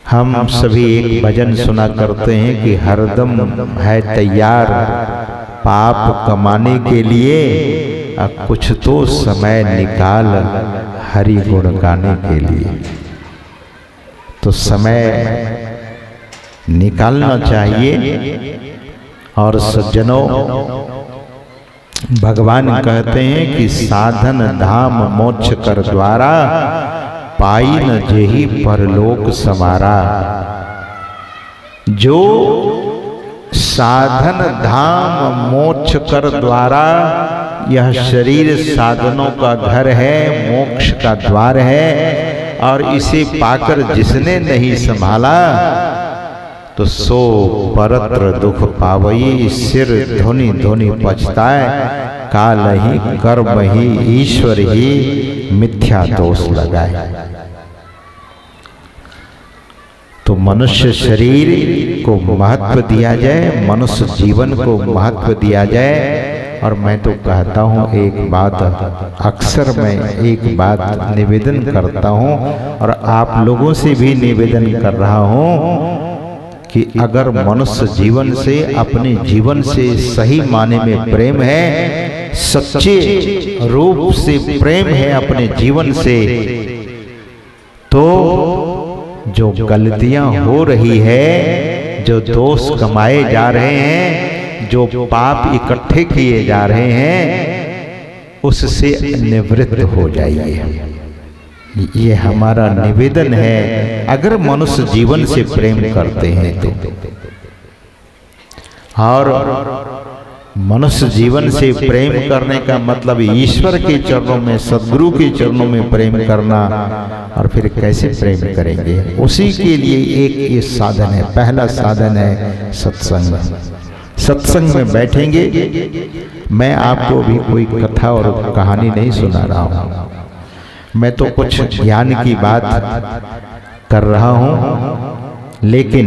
हम सभी एक भजन सुना करते हैं कि हरदम है तैयार पाप कमाने के लिए, कुछ तो समय निकाल हरि गुण गाने के लिए। तो समय निकालना चाहिए। और सज्जनों, भगवान कहते हैं कि साधन धाम मोक्ष कर द्वारा, पाई न जेहि परलोक समारा। जो साधन धाम मोक्ष कर द्वारा, यह शरीर साधनों का घर है, मोक्ष का द्वार है, और इसे पाकर जिसने नहीं संभाला तो सो परत्र दुख पावई, सिर धोनी धोनी पछताए, काल ही कर्म ही ईश्वर ही मिथ्या दोष लगाए। तो मनुष्य शरीर को महत्व दिया जाए, मनुष्य जीवन को महत्व दिया जाए। और मैं तो कहता हूँ एक बात, अक्सर मैं एक बात निवेदन करता हूँ और आप लोगों से भी निवेदन कर रहा हूँ कि अगर मनुष्य जीवन से, अपने जीवन से सही माने में प्रेम है, सच्चे रूप से प्रेम है अपने जीवन से, तो जो गलतियां हो रही है, जो दोष कमाए जा रहे हैं, जो पाप इकट्ठे किए जा रहे हैं, उससे निवृत्त हो जाइए। ये हमारा निवेदन है, अगर मनुष्य जीवन से प्रेम करते हैं तो। और मनुष्य जीवन से प्रेम करने का मतलब ईश्वर के चरणों में, सद्गुरु के चरणों में प्रेम करना। और फिर कैसे प्रेम करेंगे? उसी के लिए एक ये साधन है, पहला साधन है सत्संग। सत्संग में बैठेंगे। मैं आपको भी कोई कथा और कहानी नहीं सुना रहा हूँ, मैं तो कुछ ज्ञान की बात कर रहा हूं, लेकिन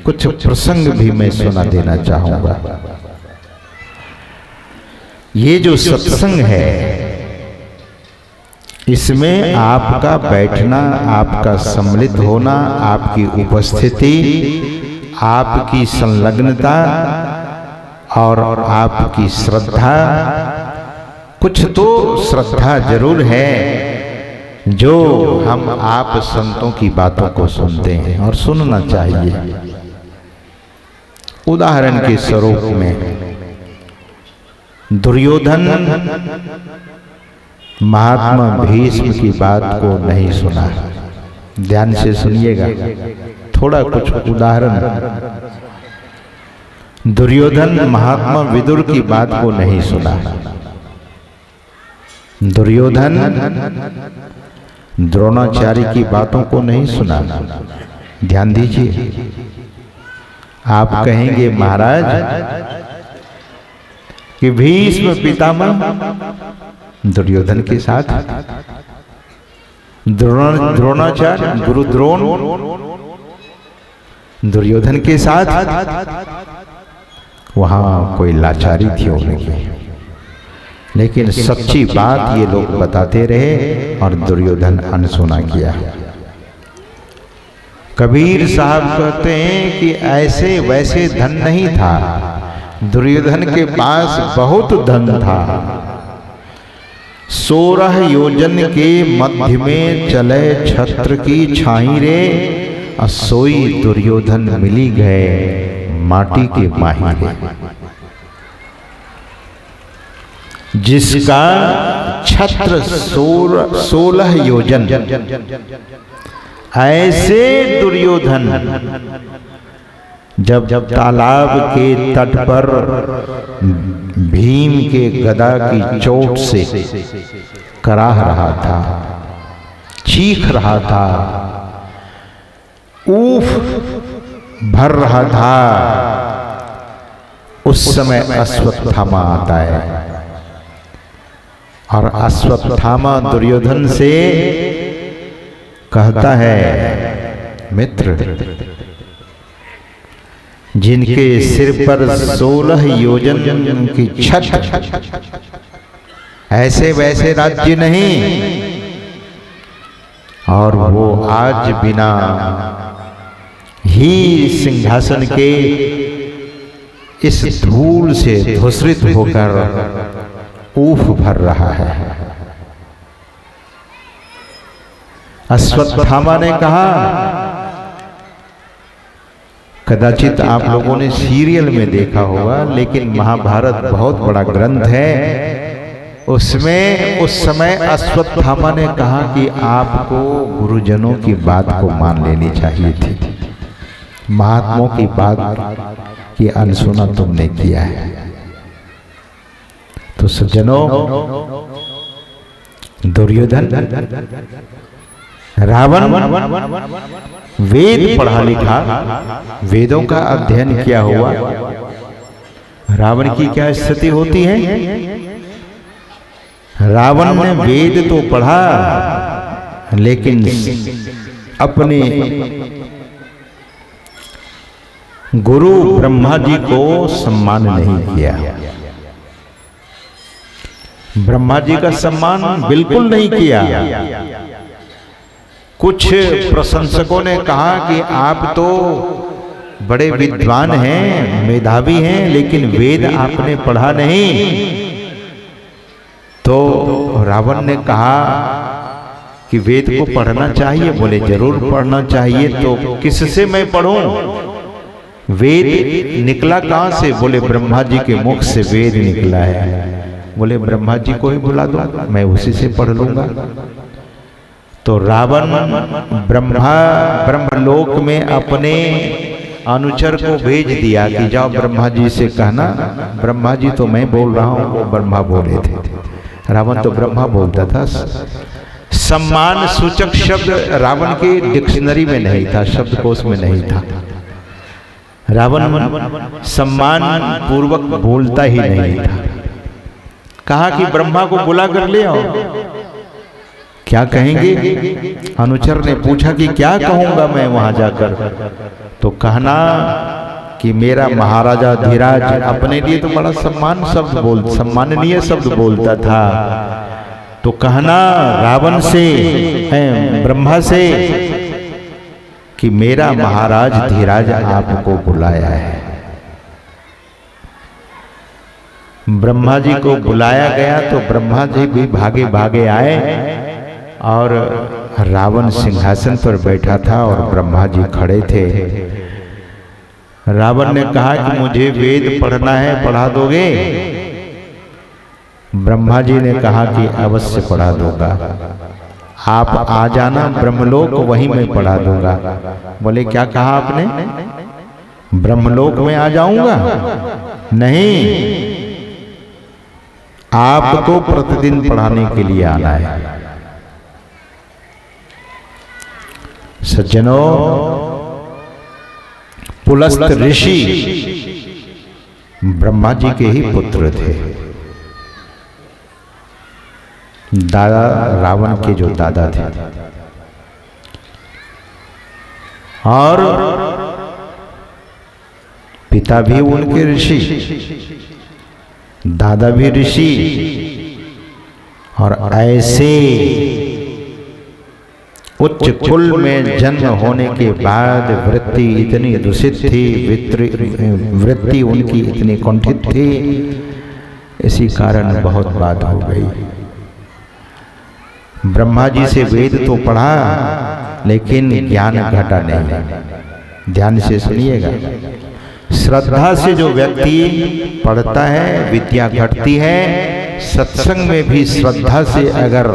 कुछ प्रसंग भी मैं सुना देना चाहूंगा। ये जो सत्संग है, इसमें आपका बैठना, आपका सम्मिलित होना, आपकी उपस्थिति, आपकी संलग्नता और आपकी श्रद्धा, कुछ तो श्रद्धा जरूर है जो हम आप संतों की बातों को सुनते हैं और सुनना चाहिए। उदाहरण के स्वरूप में दुर्योधन महात्मा भीष्म की बात को नहीं सुना। ध्यान से सुनिएगा, थोड़ा कुछ उदाहरण। दुर्योधन महात्मा विदुर की बात को नहीं सुना। दुर्योधन द्रोणाचार्य की बातों को नहीं सुना। ध्यान दीजिए, आप कहेंगे महाराज कि भीष्म पितामह दुर्योधन के साथ, द्रोणाचार्य गुरु द्रोण दुर्योधन के साथ, वहां कोई लाचारी थी उनकी। लेकिन सच्ची बात ये लोग बताते रहे और दुर्योधन अनसुना किया। कबीर साहब कहते हैं कि ऐसे वैसे धन नहीं था, दुर्योधन के पास बहुत धन था। 16 योजन के मध्य में चले छत्र की छाई रे, सोई दुर्योधन मिली गए माटी के माही। जिसका छत्र 16 योजन, ऐसे दुर्योधन जब तालाब के तट पर भीम के गदा की चोट से कराह रहा था, चीख रहा था, ऊफ भर रहा था, उस समय अश्वत्थामा आता है और अश्वत्थामा दुर्योधन से कहता है, मित्र, जिनके सिर पर 16 योजन की छत, ऐसे वैसे राज्य नहीं, और वो आज बिना ही सिंहासन के इस धूल से धूसरित होकर ऊफ भर रहा है। अश्वत्थामा ने कहा, कदाचित आप लोगों ने सीरियल में देखा होगा, लेकिन महाभारत बहुत बड़ा ग्रंथ है। उसमें उस समय अश्वत्थामा ने कहा कि आपको गुरुजनों की बात को मान लेनी चाहिए थी, महात्माओं की बात की अनसुना तुमने किया है। तो सज्जनों, दुर्योधन, रावण वेद पढ़ा लिखा, वेदों का अध्ययन किया हुआ, रावण की क्या स्थिति होती है? रावण ने वेद तो पढ़ा, लेकिन अपने गुरु ब्रह्मा जी को सम्मान नहीं किया। ब्रह्मा जी का सम्मान बिल्कुल नहीं किया। कुछ प्रशंसकों ने कहा कि आप तो बड़े विद्वान हैं, मेधावी हैं, लेकिन वेद आपने पढ़ा नहीं। तो रावण ने कहा कि वेद को पढ़ना चाहिए। बोले जरूर पढ़ना चाहिए, तो किससे मैं पढ़ूं? वेद निकला कहां से? बोले ब्रह्मा जी के मुख से वेद निकला है। बोले ब्रह्मा जी को ही बुला दो, मैं उसी से पढ़ लूंगा। तो रावण ब्रह्मलोक में अपने अनुचर को भेज दिया कि जाओ ब्रह्मा जी से कहना, ब्रह्मा जी तो मैं बोल रहा हूं, वो ब्रह्मा बोले थे। रावण तो ब्रह्मा बोलता था। सम्मान सूचक शब्द रावण के डिक्शनरी में नहीं था, शब्दकोश में नहीं था। रावण सम्मान पूर्वक बोलता ही नहीं था। कहा कि ब्रह्मा को बुला कर ले आओ। क्या कहेंगे? अनुचर ने पूछा कि क्या कहूंगा मैं वहां जाकर? तो कहना कि मेरा महाराजा धीराज अपने लिए तो बड़ा सम्माननीय शब्द बोलता था। तो कहना रावण से, ब्रह्मा से, कि मेरा महाराज धीराज आपको बुलाया है। ब्रह्मा जी को बुलाया गया तो ब्रह्मा जी भी भागे भागे आए और रावण सिंहासन पर बैठा था और ब्रह्मा जी खड़े थे। रावण ने कहा कि मुझे वेद पढ़ना है, पढ़ा दोगे? ब्रह्मा जी ने कहा कि अवश्य पढ़ा दूंगा, आप आ जाना ब्रह्मलोक, वहीं मैं पढ़ा दूंगा। बोले क्या कहा आपने? ब्रह्मलोक में आ जाऊंगा? नहीं, आपको प्रतिदिन पढ़ाने के लिए आना है। सज्जनों, पुलस्त ऋषि ब्रह्मा जी के ही पुत्र थे। दादा रावण के जो दादा थे, और पिता भी उनके ऋषि, दादा भी ऋषि, और ऐसे उच्च कुल में जन्म होने के बाद वृत्ति इतनी दूषित थी, वृत्ति उनकी इतनी कुंठित थी, इसी कारण बहुत बात हो गई। ब्रह्मा जी से वेद तो पढ़ा, लेकिन ज्ञान घटा नहीं। ध्यान से सुनिएगा, श्रद्धा से जो व्यक्ति पढ़ता है विद्या घटती है। सत्संग में भी श्रद्धा से अगर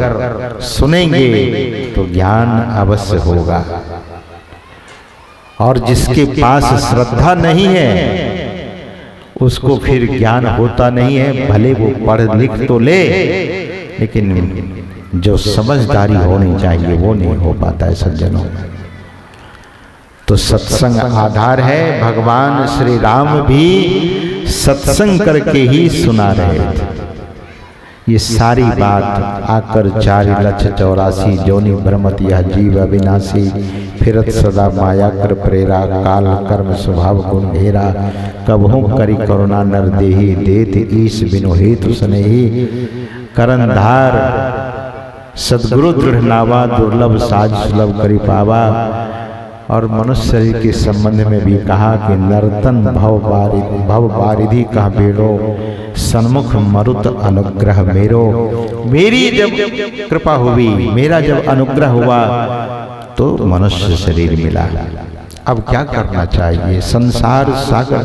सुनेंगे तो ज्ञान अवश्य होगा। और जिसके पास श्रद्धा नहीं है उसको फिर ज्ञान होता नहीं है। भले वो पढ़ लिख तो ले, लेकिन जो समझदारी होनी चाहिए वो नहीं हो पाता है सज्जनों। तो सत्संग आधार है। भगवान श्री राम भी सत्संग करके ही सुना रहे थे। ये सारी बात आकर 4,84,000 जोनि भ्रमत यह जीव अविनाशी, फिरत सदा माया कर प्रेरा, काल कर्म स्वभाव गुण घेरा, कबहू करी करुणा नर देही, देत ईश बिनु हेतु स्नेही, करनधार सदगुरु दृढ़ नावा, दुर्लभ साज सुलभ करी पावा, और मनुष्य शरीर के संबंध में भी कहा कि नर्तन भव बारिधि का बेड़ो, सन्मुख मरुत अनुग्रह मेरो। मेरी जब कृपा हुई, मेरा जब अनुग्रह हुआ तो मनुष्य शरीर मिला। अब क्या करना चाहिए? संसार सागर,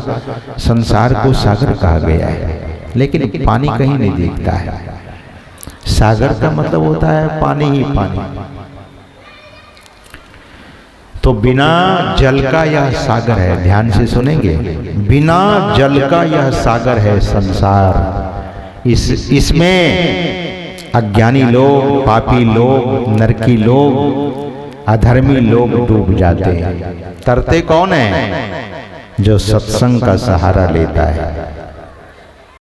संसार को सागर कहा गया है, लेकिन पानी कहीं नहीं दिखता है। सागर का मतलब होता है पानी ही पानी। तो बिना जल का यह सागर है, ध्यान से सुनेंगे, बिना जल का यह सागर है संसार। इसमें अज्ञानी लोग, पापी लोग, नरकी लोग, अधर्मी लोग डूब जाते हैं। तरते कौन है? जो सत्संग का सहारा लेता है।